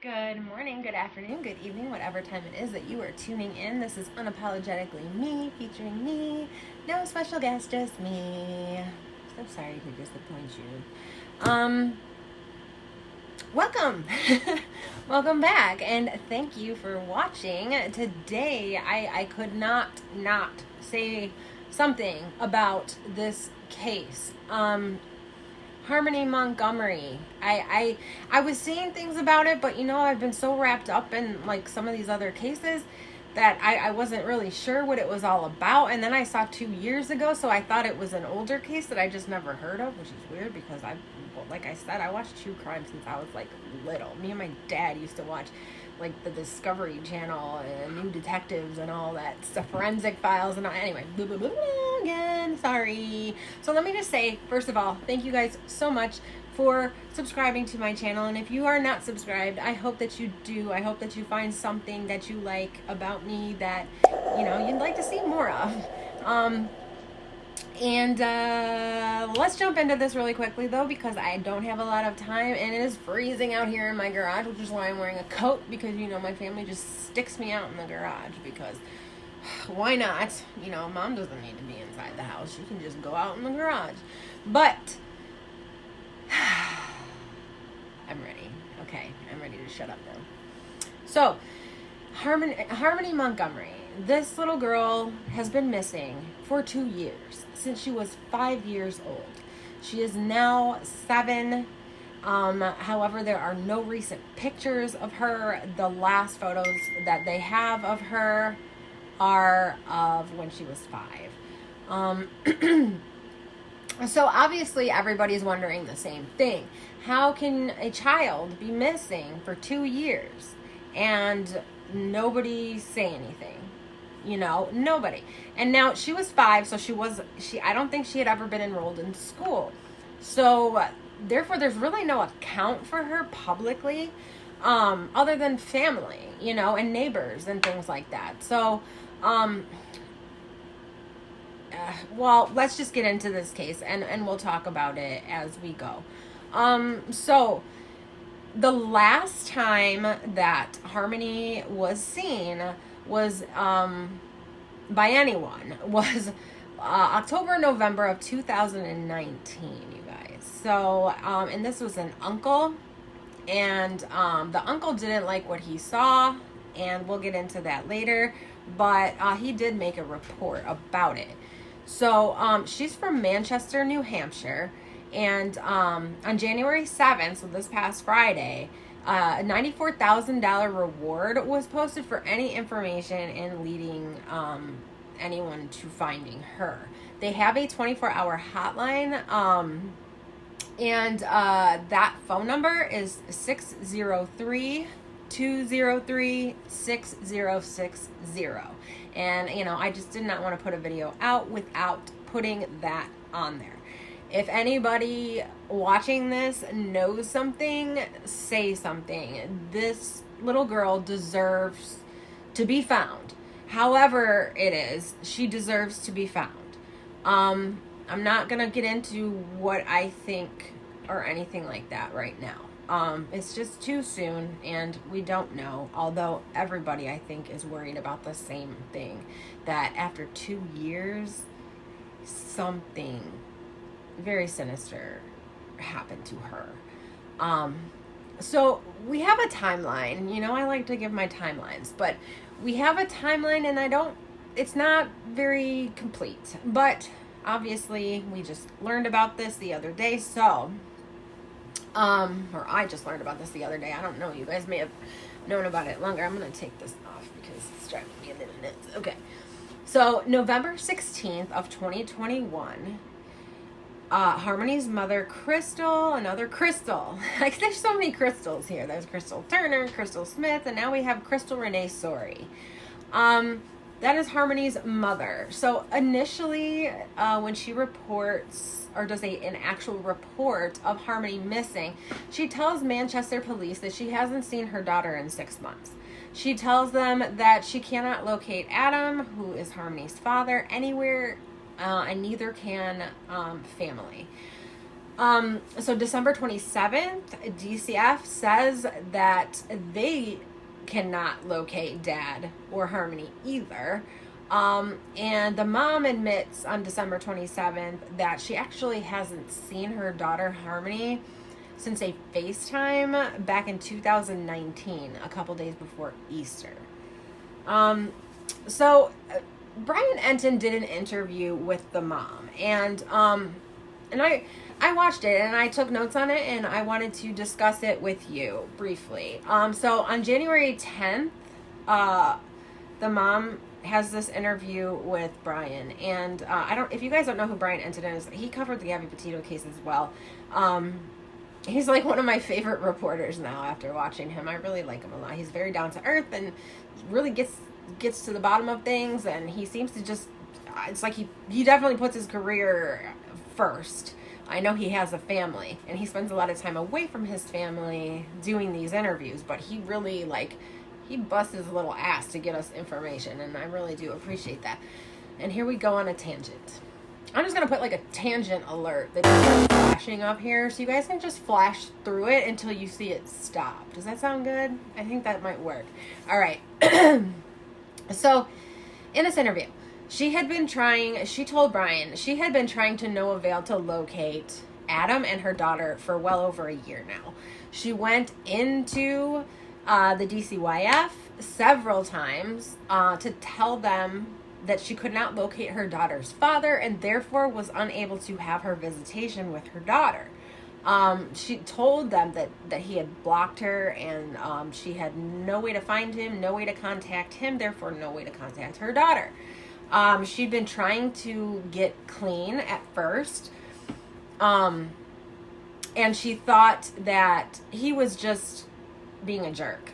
Good morning, good afternoon, good evening, whatever time it is that you are tuning in. This is Unapologetically Me, featuring me. No special guest, just me. So sorry to disappoint you. Welcome. Welcome back, and thank you for watching. Today, I could not say something about this case. Harmony Montgomery. I was seeing things about it, but I've been so wrapped up in like some of these other cases that I wasn't really sure what it was all about. And then I saw 2 years ago, so I thought it was an older case that I just never heard of, which is weird because like I said, I watched true crime since I was like little. Me and my dad used to watch like the Discovery Channel and New Detectives and all that stuff, Forensic Files and all. Anyway, blah, blah, blah, blah, again, sorry. So let me just say, first of all, thank you guys so much for subscribing to my channel. And if you are not subscribed, I hope that you do. I hope that you find something that you like about me that, you'd like to see more of. Let's jump into this really quickly, though, because I don't have a lot of time, and it is freezing out here in my garage, which is why I'm wearing a coat, because, my family just sticks me out in the garage, because why not? Mom doesn't need to be inside the house. She can just go out in the garage. But I'm ready. Okay, I'm ready to shut up now. So, Harmony Montgomery. This little girl has been missing for 2 years, since she was 5 years old. She is now 7. However, there are no recent pictures of her. The last photos that they have of her are of when she was 5. So obviously everybody's wondering the same thing. How can a child be missing for 2 years and nobody say anything? Nobody. And now she was 5, so I don't think she had ever been enrolled in school. So therefore there's really no account for her publicly, other than family, and neighbors and things like that. So, well, let's just get into this case and we'll talk about it as we go. So the last time that Harmony was seen was by anyone was October, November of 2019, you guys. So and this was an uncle, and the uncle didn't like what he saw, and we'll get into that later, but he did make a report about it. So she's from Manchester, New Hampshire, and on January 7th, so this past Friday, a $94,000 reward was posted for any information in leading anyone to finding her. They have a 24-hour hotline, and that phone number is 603-203-6060. And, I just did not want to put a video out without putting that on there. If anybody watching this knows something, say something. This little girl deserves to be found. However it is, she deserves to be found. I'm not going to get into what I think or anything like that right now. It's just too soon, and we don't know, although everybody, I think, is worried about the same thing, that after 2 years, something very sinister happened to her. So we have a timeline. I like to give my timelines, but we have a timeline, and it's not very complete, but obviously we just learned about this the other day. So or I just learned about this the other day. I don't know, you guys may have known about it longer. I'm going to take this off because it's driving me a little nuts. Okay, so November 16th of 2021, Harmony's mother, Crystal, another Crystal. Like, there's so many Crystals here. There's Crystal Turner, Crystal Smith, and now we have Crystal Renee Sorey. That is Harmony's mother. So initially, when she reports or does an actual report of Harmony missing, she tells Manchester police that she hasn't seen her daughter in 6 months. She tells them that she cannot locate Adam, who is Harmony's father, anywhere, and neither can family. So December 27th, DCF says that they cannot locate Dad or Harmony either. And the mom admits on December 27th that she actually hasn't seen her daughter Harmony since a FaceTime back in 2019, a couple days before Easter. So Brian Enton did an interview with the mom, and I watched it and I took notes on it, and I wanted to discuss it with you briefly. So on January 10th, the mom has this interview with Brian, and if you guys don't know who Brian Enton is, he covered the Gabby Petito case as well. He's like one of my favorite reporters now after watching him. I really like him a lot. He's very down to earth and really gets to the bottom of things, and he seems to just, it's like he definitely puts his career first. I know he has a family, and he spends a lot of time away from his family doing these interviews, but he really, he busts his little ass to get us information, and I really do appreciate that. And here we go on a tangent. I'm just going to put a tangent alert that is flashing up here, so you guys can just flash through it until you see it stop. Does that sound good? I think that might work. All right. So, in this interview, she told Brian, she had been trying to no avail to locate Adam and her daughter for well over a year now. She went into the DCYF several times to tell them that she could not locate her daughter's father and therefore was unable to have her visitation with her daughter. She told them that he had blocked her, and she had no way to find him, no way to contact him, therefore no way to contact her daughter. She'd been trying to get clean at first, and she thought that he was just being a jerk.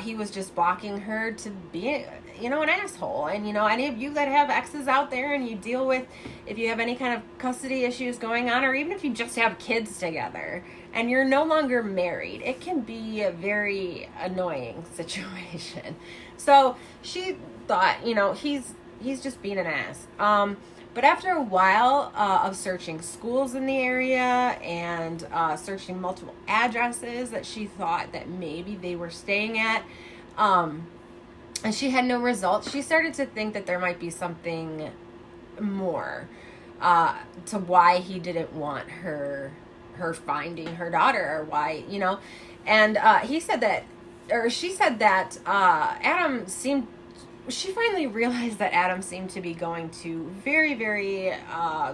He was just blocking her to be, an asshole. And, any of you that have exes out there and you deal with, if you have any kind of custody issues going on, or even if you just have kids together and you're no longer married, it can be a very annoying situation. So she thought, he's just being an ass. But after a while of searching schools in the area and searching multiple addresses that she thought that maybe they were staying at, and she had no results, she started to think that there might be something more to why he didn't want her finding her daughter, or why, and she said that she finally realized that Adam seemed to be going to very, very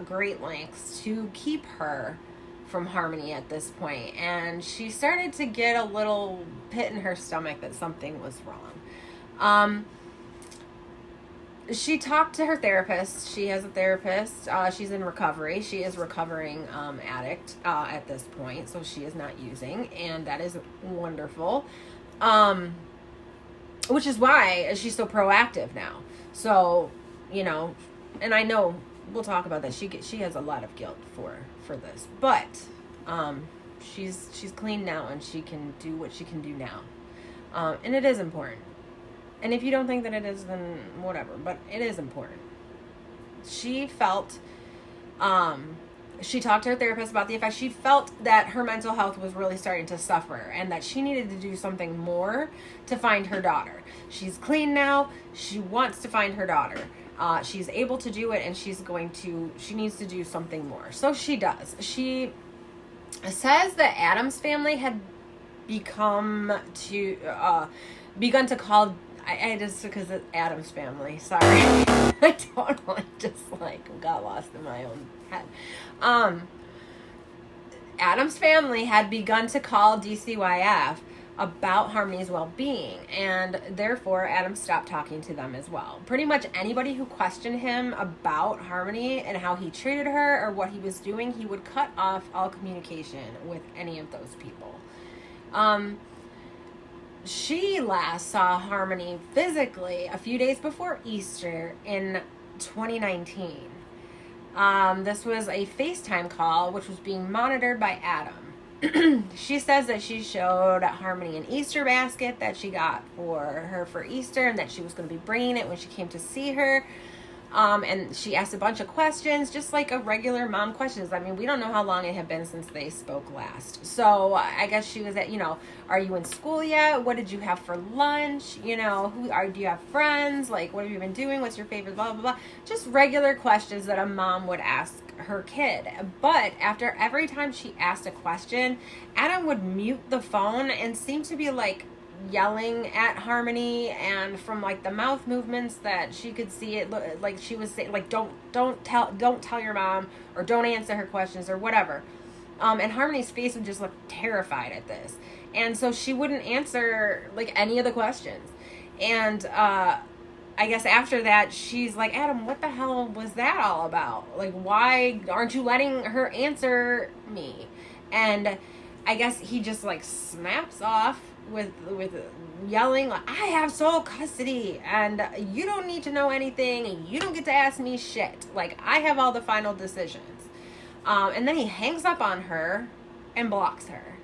great lengths to keep her from Harmony at this point. And she started to get a little pit in her stomach that something was wrong. She talked to her therapist. She has a therapist. She's in recovery. She is recovering addict at this point, so she is not using, and that is wonderful. Which is why she's so proactive now. So, and I know we'll talk about that. She has a lot of guilt for this, but she's clean now, and she can do what she can do now, and it is important. And if you don't think that it is, then whatever. But it is important. She felt, she talked to her therapist about the effect. She felt that her mental health was really starting to suffer, and that she needed to do something more to find her daughter. She's clean now. She wants to find her daughter. She's able to do it, and she needs to do something more. So she does. She says that Adam's family had begun to call, I just, because it's Adam's family, sorry. I totally just got lost in my own head. Adam's family had begun to call DCYF about Harmony's well-being, and therefore Adam stopped talking to them as well. Pretty much anybody who questioned him about Harmony and how he treated her or what he was doing, he would cut off all communication with any of those people. She last saw Harmony physically a few days before Easter in 2019. This was a FaceTime call, which was being monitored by Adam. She says that she showed Harmony an Easter basket that she got for her for Easter, and that she was going to be bringing it when she came to see her. And she asked a bunch of questions, just like a regular mom questions. I mean, we don't know how long it had been since they spoke last. So I guess she was at, are you in school yet? What did you have for lunch? Do you have friends? Like, what have you been doing? What's your favorite, blah, blah, blah. Just regular questions that a mom would ask her kid. But after every time she asked a question, Adam would mute the phone and seem to be like yelling at Harmony, and from like the mouth movements that she could see, it like she was saying, like, don't tell your mom, or don't answer her questions, or whatever. And Harmony's face would just look terrified at this, and so she wouldn't answer like any of the questions. And I guess after that, she's like, Adam, what the hell was that all about? Like, why aren't you letting her answer me? And I guess he just like snaps off with yelling, like, I have sole custody, and you don't need to know anything, and you don't get to ask me shit. Like, I have all the final decisions. And then he hangs up on her and blocks her.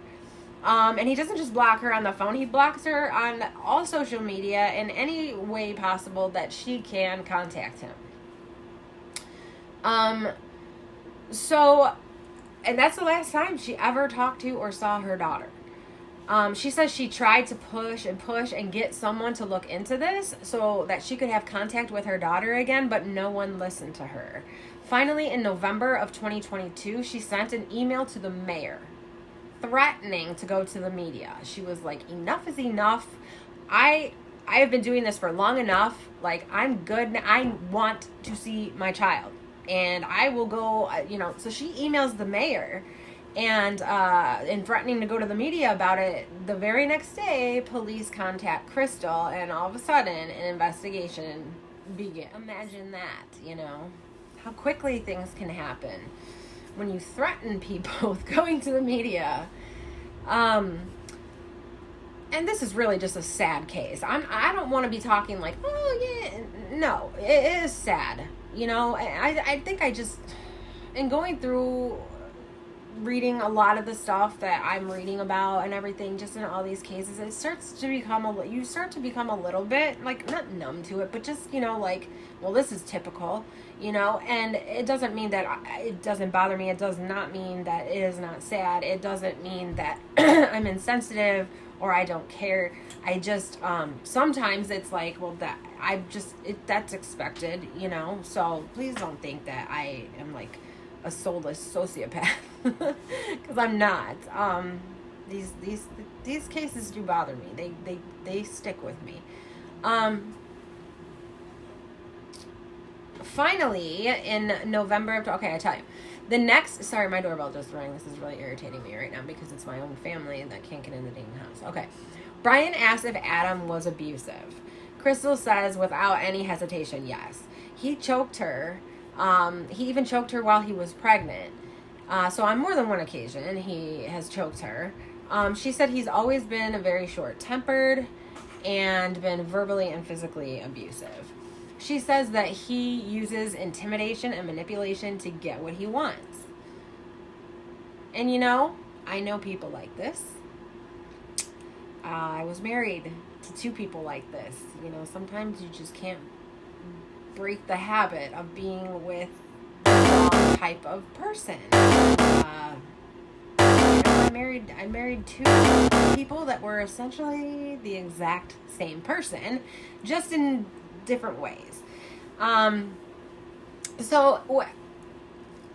And he doesn't just block her on the phone, he blocks her on all social media in any way possible that she can contact him. So, and that's the last time she ever talked to or saw her daughter. She says she tried to push and get someone to look into this so that she could have contact with her daughter again, but no one listened to her. Finally, in November of 2022, she sent an email to the mayor threatening to go to the media. She was like, enough is enough. I have been doing this for long enough. Like, I'm good. I want to see my child, and I will go, So she emails the mayor and threatening to go to the media about it. The very next day, police contact Crystal, and all of a sudden an investigation begins. Imagine that, how quickly things can happen when you threaten people with going to the media. And this is really just a sad case. I don't want to be talking like, oh yeah, no, it is sad. I think I just, in going through reading a lot of the stuff that I'm reading about and everything, just in all these cases, it starts to become you start to become a little bit like, not numb to it, but just, like, well, this is typical, and it doesn't mean that it doesn't bother me. It does not mean that it is not sad. It doesn't mean that I'm insensitive or I don't care. I just, sometimes it's like, well, that's expected, so please don't think that I am like a soulless sociopath, because I'm not. These cases do bother me. They stick with me. Finally, in November of, okay, I tell you, sorry, my doorbell just rang. This is really irritating me right now because it's my own family that can't get in the dang house. Okay. Brian asked if Adam was abusive. Crystal says without any hesitation, yes. He choked her. He even choked her while he was pregnant. So on more than one occasion, he has choked her. She said he's always been very short-tempered and been verbally and physically abusive. She says that he uses intimidation and manipulation to get what he wants. And I know people like this. I was married to two people like this. Sometimes you just can't break the habit of being with the wrong type of person. I married two people that were essentially the exact same person, just in different ways. So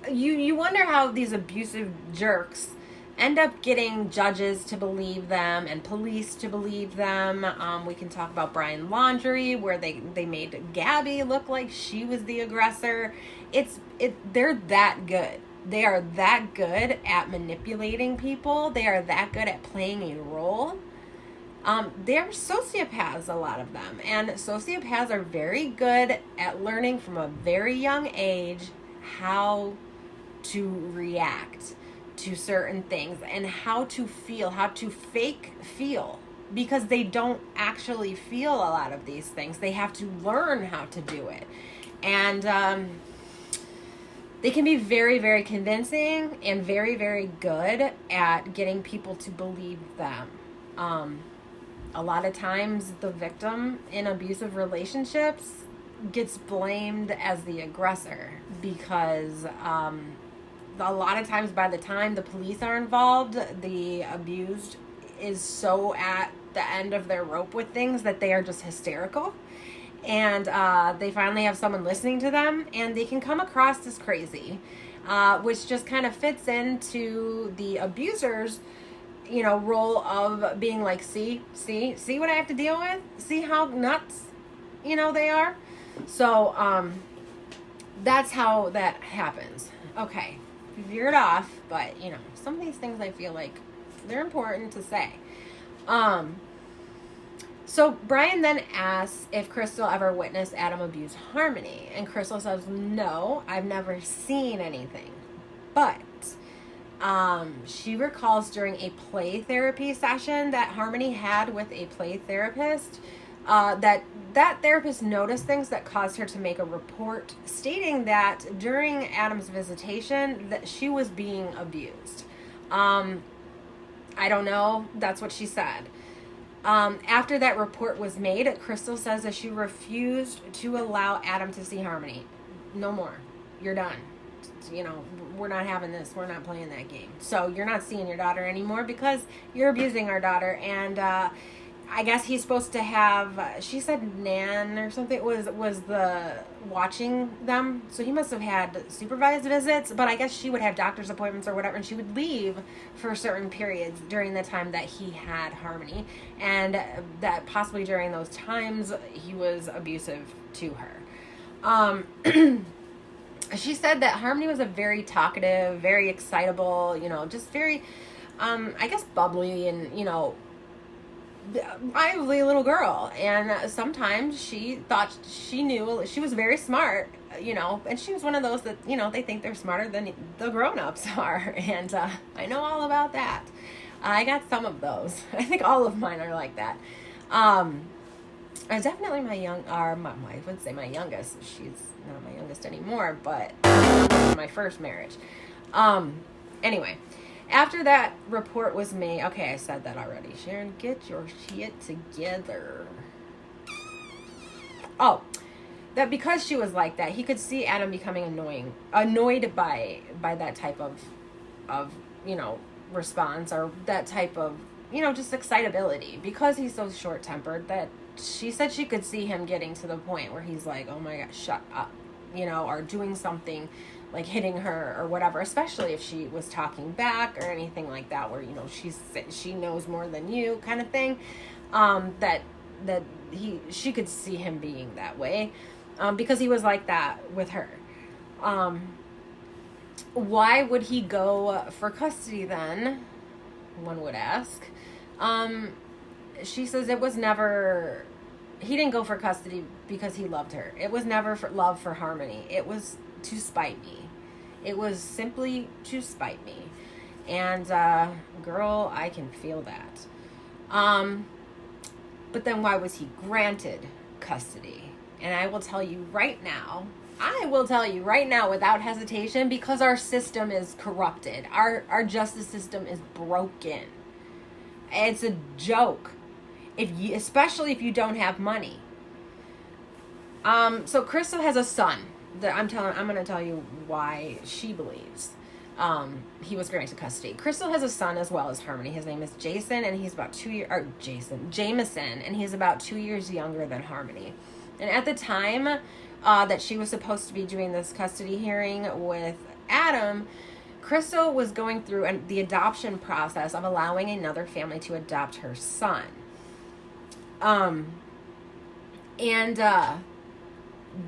you wonder how these abusive jerks end up getting judges to believe them and police to believe them. We can talk about Brian Laundrie, where they made Gabby look like she was the aggressor. They're that good. They are that good at manipulating people. They are that good at playing a role. They're sociopaths, a lot of them. And sociopaths are very good at learning from a very young age how to react to certain things and how to feel, how to fake feel, because they don't actually feel a lot of these things. They have to learn how to do it. And they can be very, very convincing and very, very good at getting people to believe them. A lot of times the victim in abusive relationships, gets blamed as the aggressor because a lot of times by the time the police are involved, the abused is so at the end of their rope with things that they are just hysterical. And they finally have someone listening to them, and they can come across as crazy, which just kind of fits into the abuser's, role of being like, see what I have to deal with? See how nuts, they are? So that's how that happens. Okay, veered off, but, some of these things I feel like they're important to say. So Brian then asks if Crystal ever witnessed Adam abuse Harmony. And Crystal says, no, I've never seen anything. But she recalls during a play therapy session that Harmony had with a play therapist, that therapist noticed things that caused her to make a report stating that during Adam's visitation that she was being abused. I don't know. That's what she said. After that report was made, Crystal says that she refused to allow Adam to see Harmony. No more. You're done. We're not having this. We're not playing that game. So you're not seeing your daughter anymore because you're abusing our daughter. And I guess he's supposed to have, she said Nan or something was the watching them. So he must have had supervised visits, but I guess she would have doctor's appointments or whatever, and she would leave for certain periods during the time that he had Harmony, and that possibly during those times he was abusive to her. She said that Harmony was a very talkative, very excitable, just very, I guess bubbly and, lively little girl, and sometimes she thought she knew, she was very smart, and she was one of those that, they think they're smarter than the grown-ups are, and I know all about that. I got some of those. I think all of mine are like that. Definitely I would say my youngest. She's not my youngest anymore, but my first marriage. Anyway, after that report was made, okay, I said that already. Sharon, get your shit together. Oh, that because she was like that, he could see Adam becoming annoyed by that type of response, or that type of, just excitability, because he's so short-tempered, that she said she could see him getting to the point where he's like, oh my gosh, shut up, or doing something like hitting her or whatever, especially if she was talking back or anything like that, where, she knows more than you kind of thing, she could see him being that way, because he was like that with her. Why would he go for custody then? One would ask. She says it was never, he didn't go for custody because he loved her. It was never for love for Harmony. It was to spite me. It was simply to spite me. And, girl, I can feel that. But then why was he granted custody? And I will tell you right now without hesitation, because our system is corrupted. Our justice system is broken. It's a joke. Especially if you don't have money. So Crystal has a son. I'm going to tell you why she believes he was granted custody. Crystal has a son as well as Harmony. His name is Jason, and he's about Jameson, and he's about 2 years younger than Harmony. And at the time that she was supposed to be doing this custody hearing with Adam, Crystal was going through the adoption process of allowing another family to adopt her son.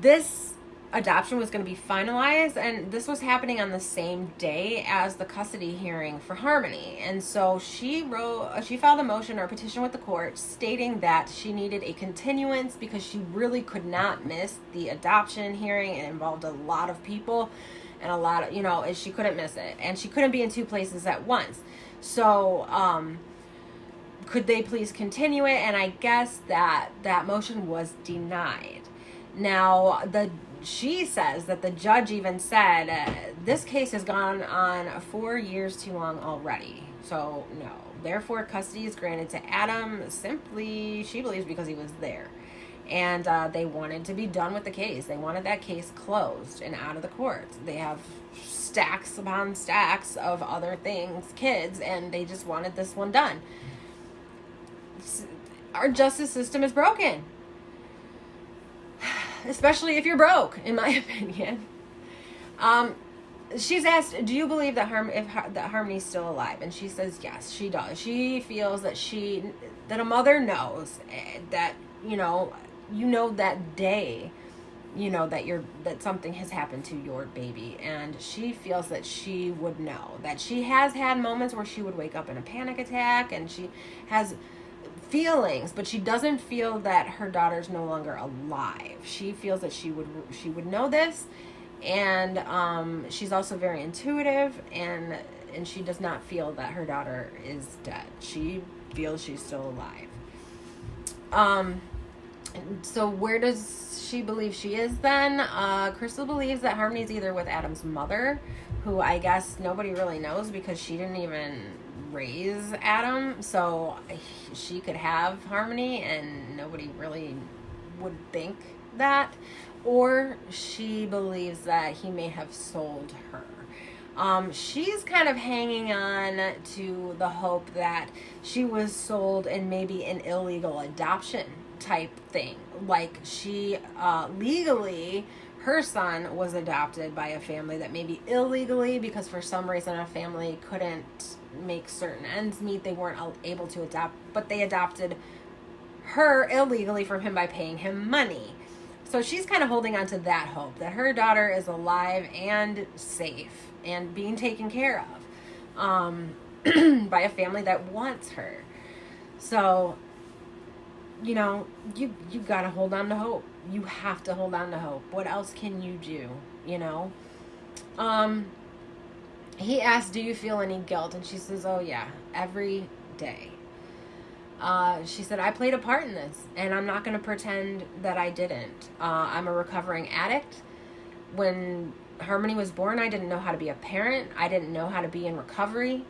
This adoption was going to be finalized, and this was happening on the same day as the custody hearing for Harmony. And so she filed a motion or a petition with the court stating that she needed a continuance because she really could not miss the adoption hearing. It involved a lot of people and a lot of, she couldn't miss it, and she couldn't be in two places at once. So, could they please continue it? And I guess that motion was denied. Now, she says that the judge even said, this case has gone on 4 years too long already. So, no. Therefore, custody is granted to Adam simply, she believes, because he was there. And they wanted to be done with the case. They wanted that case closed and out of the courts. They have stacks upon stacks of other things, kids, and they just wanted this one done. Our justice system is broken. Especially if you're broke, in my opinion. She's asked, do you believe that that Harmony's still alive? And she says yes, she does. She feels that that a mother knows that, that day, that something has happened to your baby, and she feels that she would know. That she has had moments where she would wake up in a panic attack, and she has feelings, but she doesn't feel that her daughter's no longer alive. She feels that she would know this, and she's also very intuitive, and she does not feel that her daughter is dead. She feels she's still alive. So where does she believe she is then? Crystal believes that Harmony's either with Adam's mother, who I guess nobody really knows because she didn't even raise Adam, so she could have Harmony and nobody really would think that, or she believes that he may have sold her. She's kind of hanging on to the hope that she was sold in maybe an illegal adoption type thing. Like she legally, her son was adopted by a family that maybe illegally, because for some reason a family couldn't make certain ends meet, they weren't able to adopt, but they adopted her illegally from him by paying him money. So she's kind of holding on to that hope that her daughter is alive and safe and being taken care of by a family that wants her. So, you got to hold on to hope. You have to hold on to hope. What else can you do, He asked, do you feel any guilt? And she says, oh yeah, every day. She said, I played a part in this, and I'm not going to pretend that I didn't. I'm a recovering addict. When Harmony was born, I didn't know how to be a parent. I didn't know how to be in recovery,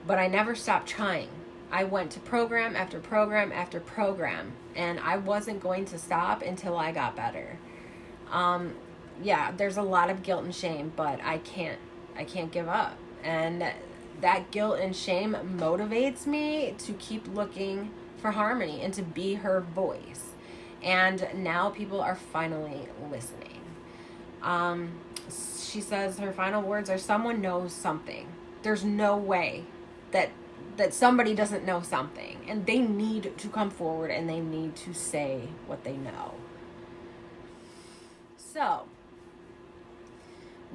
but I never stopped trying. I went to program after program after program, and I wasn't going to stop until I got better. Yeah, there's a lot of guilt and shame, but I can't give up. And that guilt and shame motivates me to keep looking for Harmony and to be her voice. And now people are finally listening. She says her final words are, someone knows something. There's no way that somebody doesn't know something. And they need to come forward and they need to say what they know. So,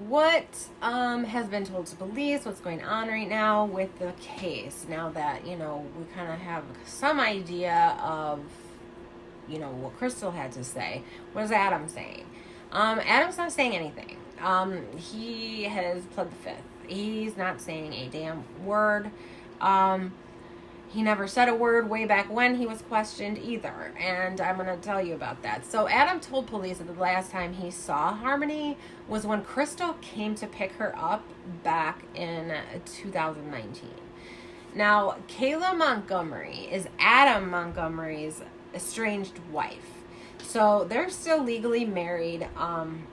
what has been told to police, what's going on right now with the case, now that, we kind of have some idea of, what Crystal had to say. What is Adam saying? Adam's not saying anything. He has pled the fifth. He's not saying a damn word. He never said a word way back when he was questioned either, and I'm going to tell you about that. So Adam told police that the last time he saw Harmony was when Crystal came to pick her up back in 2019. Now, Kayla Montgomery is Adam Montgomery's estranged wife. So they're still legally married.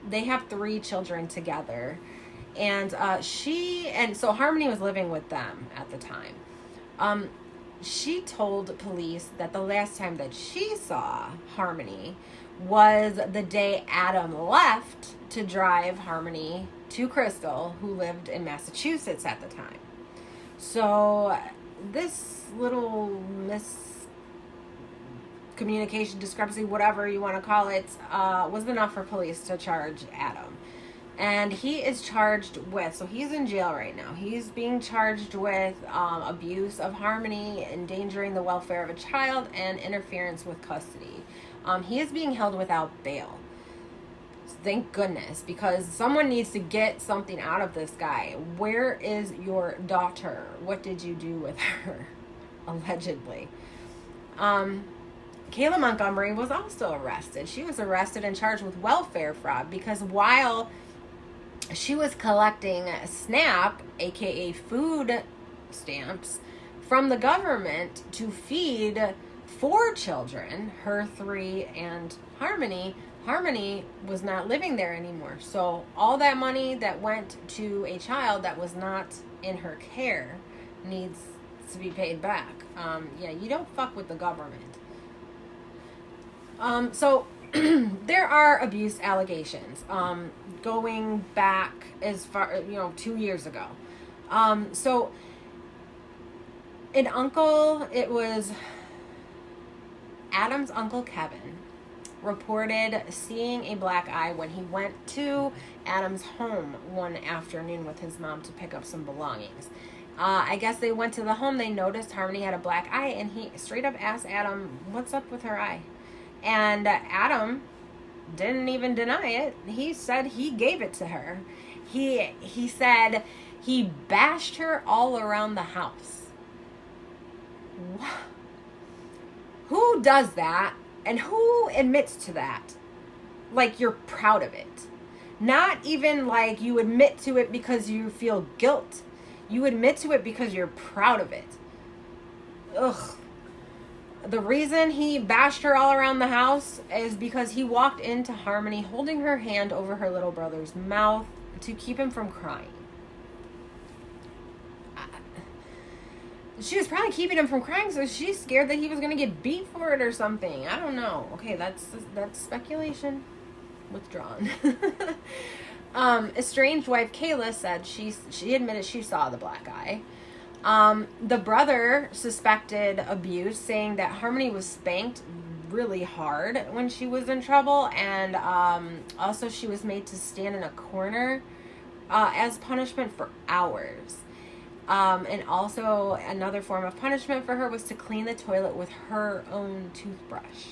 They have 3 children together. And so Harmony was living with them at the time. She told police that the last time that she saw Harmony was the day Adam left to drive Harmony to Crystal, who lived in Massachusetts at the time. So this little miscommunication, discrepancy, whatever you want to call it, was enough for police to charge Adam. And he is charged with, so he's in jail right now. He's being charged with abuse of Harmony, endangering the welfare of a child, and interference with custody. He is being held without bail. Thank goodness, because someone needs to get something out of this guy. Where is your daughter? What did you do with her? Allegedly. Kayla Montgomery was also arrested. She was arrested and charged with welfare fraud because while she was collecting SNAP, aka food stamps, from the government to feed 4 children, her 3 and Harmony, Harmony was not living there anymore. So all that money that went to a child that was not in her care needs to be paid back. Yeah, you don't fuck with the government. So there are abuse allegations going back as far, 2 years ago. So an uncle, it was Adam's uncle Kevin, reported seeing a black eye when he went to Adam's home one afternoon with his mom to pick up some belongings. I guess they went to the home, they noticed Harmony had a black eye, and he straight up asked Adam, what's up with her eye? And Adam didn't even deny it. He said he gave it to her. He said he bashed her all around the house. Who does that? And who admits to that? Like you're proud of it. Not even like you admit to it because you feel guilt. You admit to it because you're proud of it. Ugh. The reason he bashed her all around the house is because he walked into Harmony holding her hand over her little brother's mouth to keep him from crying. She was probably keeping him from crying, so she's scared that he was going to get beat for it or something. I don't know. Okay, that's speculation. Withdrawn. Estranged wife Kayla said she admitted she saw the black eye. The brother suspected abuse, saying that Harmony was spanked really hard when she was in trouble, and also she was made to stand in a corner as punishment for hours. And also another form of punishment for her was to clean the toilet with her own toothbrush.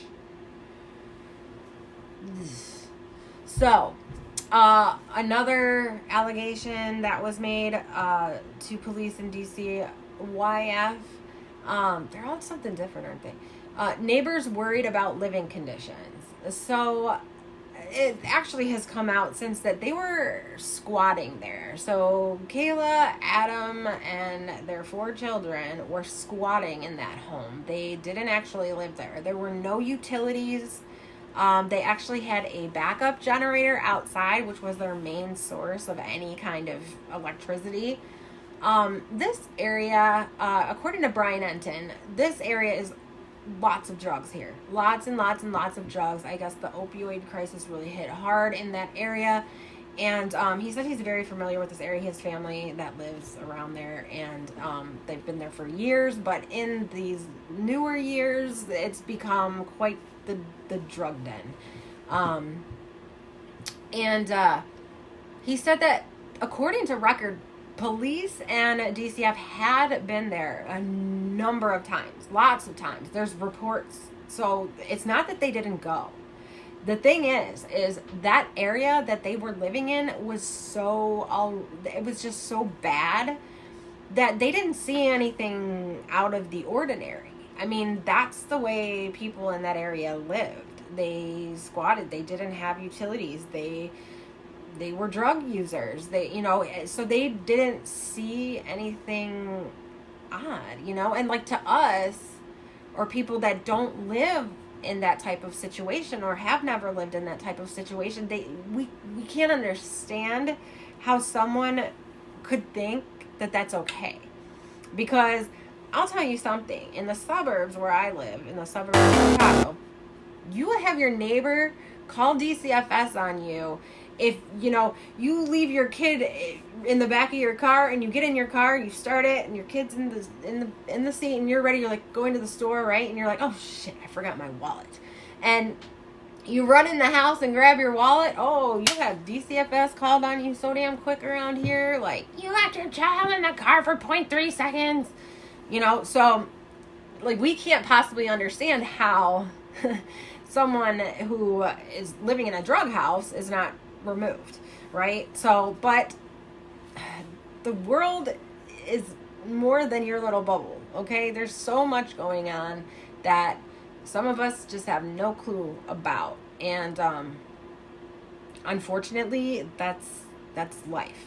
So, another allegation that was made to police in DC, YF, they're all something different, aren't they? Neighbors worried about living conditions. So it actually has come out since that they were squatting there. So Kayla, Adam, and their 4 children were squatting in that home. They didn't actually live there. There were no utilities. They actually had a backup generator outside, which was their main source of any kind of electricity. This area, according to Brian Enton, this area is lots of drugs here. Lots and lots and lots of drugs. I guess the opioid crisis really hit hard in that area. And he said he's very familiar with this area. He has family that lives around there, and they've been there for years. But in these newer years, it's become quite the drug den. He said that according to record, police and DCF had been there a number of times, lots of times. There's reports. So it's not that they didn't go. The thing is that area that they were living in was it was just so bad that they didn't see anything out of the ordinary. I mean, that's the way people in that area lived. They squatted. They didn't have utilities. They were drug users. So they didn't see anything odd, and like to us or people that don't live in that type of situation or have never lived in that type of situation, we can't understand how someone could think that that's okay. Because I'll tell you something, in the suburbs where I live, in the suburbs of Chicago, you would have your neighbor call DCFS on you if you leave your kid in the back of your car and you get in your car, you start it, and your kid's in the seat, and you're ready, you're like going to the store, right? And you're like, oh shit, I forgot my wallet. And you run in the house and grab your wallet. Oh, you have DCFS called on you so damn quick around here. Like, you left your child in the car for 0.3 seconds. So like we can't possibly understand how someone who is living in a drug house is not removed, right? So, but the world is more than your little bubble, okay? There's so much going on that some of us just have no clue about, and unfortunately, that's life.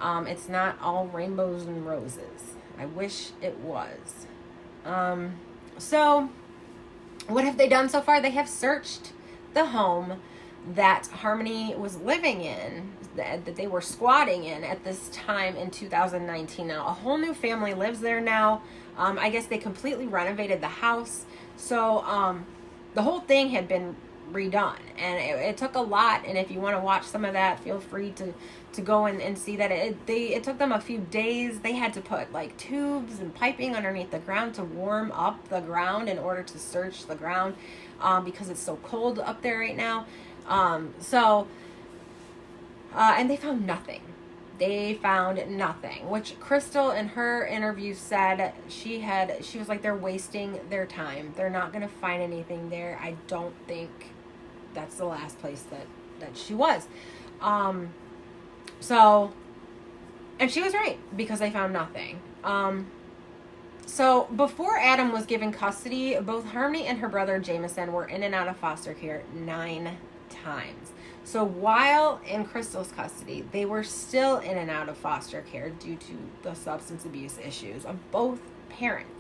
It's not all rainbows and roses. I wish it was. So What have they done so far? They have searched the home that Harmony was living in, that they were squatting in at this time in 2019. Now, a whole new family lives there now. I guess they completely renovated the house. So the whole thing had been redone, and it took a lot. And if you want to watch some of that, feel free to go and see that. It took them a few days. They had to put like tubes and piping underneath the ground to warm up the ground in order to search the ground, because it's so cold up there right now. And they found nothing. They found nothing, which Crystal in her interview said she was like, they're wasting their time. They're not going to find anything there. I don't think that's the last place that she was. And she was right, because they found nothing. So before Adam was given custody, both Harmony and her brother Jameson were in and out of foster care 9 times. So while in Crystal's custody, they were still in and out of foster care due to the substance abuse issues of both parents.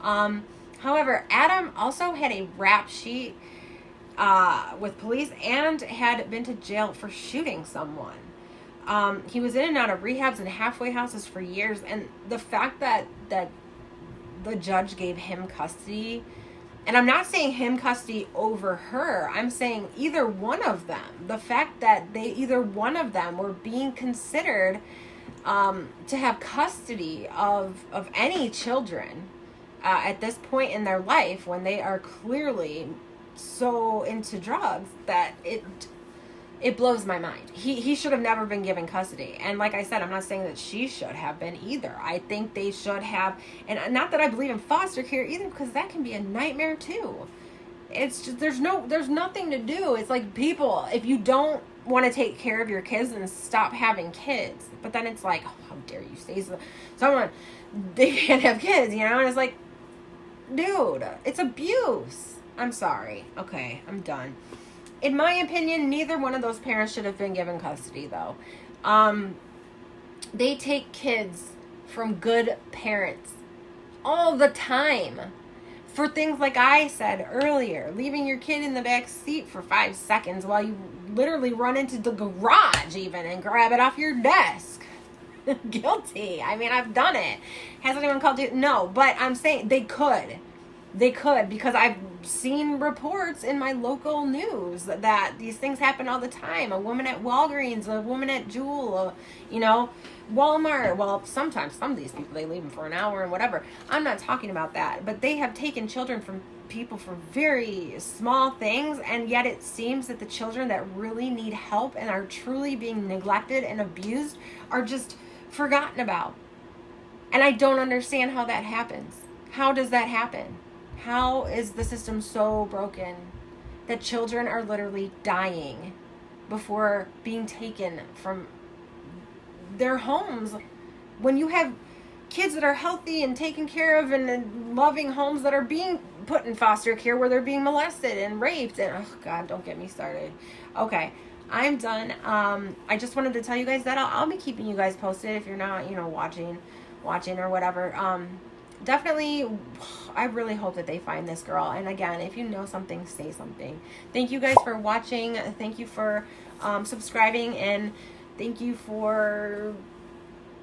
However, Adam also had a rap sheet with police and had been to jail for shooting someone. He was in and out of rehabs and halfway houses for years, and the fact that the judge gave him custody, and I'm not saying him custody over her, I'm saying either one of them, the fact that either one of them were being considered to have custody of any children at this point in their life, when they are clearly so into drugs, that it blows my mind. He should have never been given custody. And like I said, I'm not saying that she should have been either. I think they should have. And not that I believe in foster care either, because that can be a nightmare too. It's just, there's nothing to do. It's like, people, if you don't want to take care of your kids, then stop having kids. But then it's like, oh, how dare you say someone, they can't have kids, you know? And it's like, dude, it's abuse. I'm sorry. Okay, I'm done. In my opinion, neither one of those parents should have been given custody, though. They take kids from good parents all the time for things like I said earlier, leaving your kid in the back seat for 5 seconds while you literally run into the garage even and grab it off your desk. Guilty. I mean, I've done it. Has anyone called you? No, but I'm saying they could. They could, because I've seen reports in my local news that these things happen all the time. A woman at Walgreens, a woman at Jewel, Walmart. Well, sometimes some of these people, they leave them for an hour and whatever. I'm not talking about that. But they have taken children from people for very small things, and yet it seems that the children that really need help and are truly being neglected and abused are just forgotten about. And I don't understand how that happens. How does that happen? How is the system so broken that children are literally dying before being taken from their homes, when you have kids that are healthy and taken care of and in loving homes that are being put in foster care where they're being molested and raped? And oh God, don't get me started. Okay, I'm done. I just wanted to tell you guys that I'll be keeping you guys posted if you're not, watching or whatever. Definitely, I really hope that they find this girl. And again, if you know something, say something. Thank you guys for watching. Thank you for subscribing, and thank you for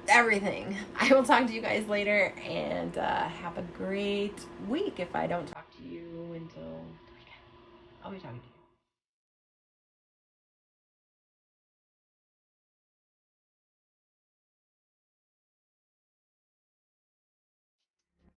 everything. I will talk to you guys later, and have a great week if I don't talk to you until the weekend. I'll be talking to you.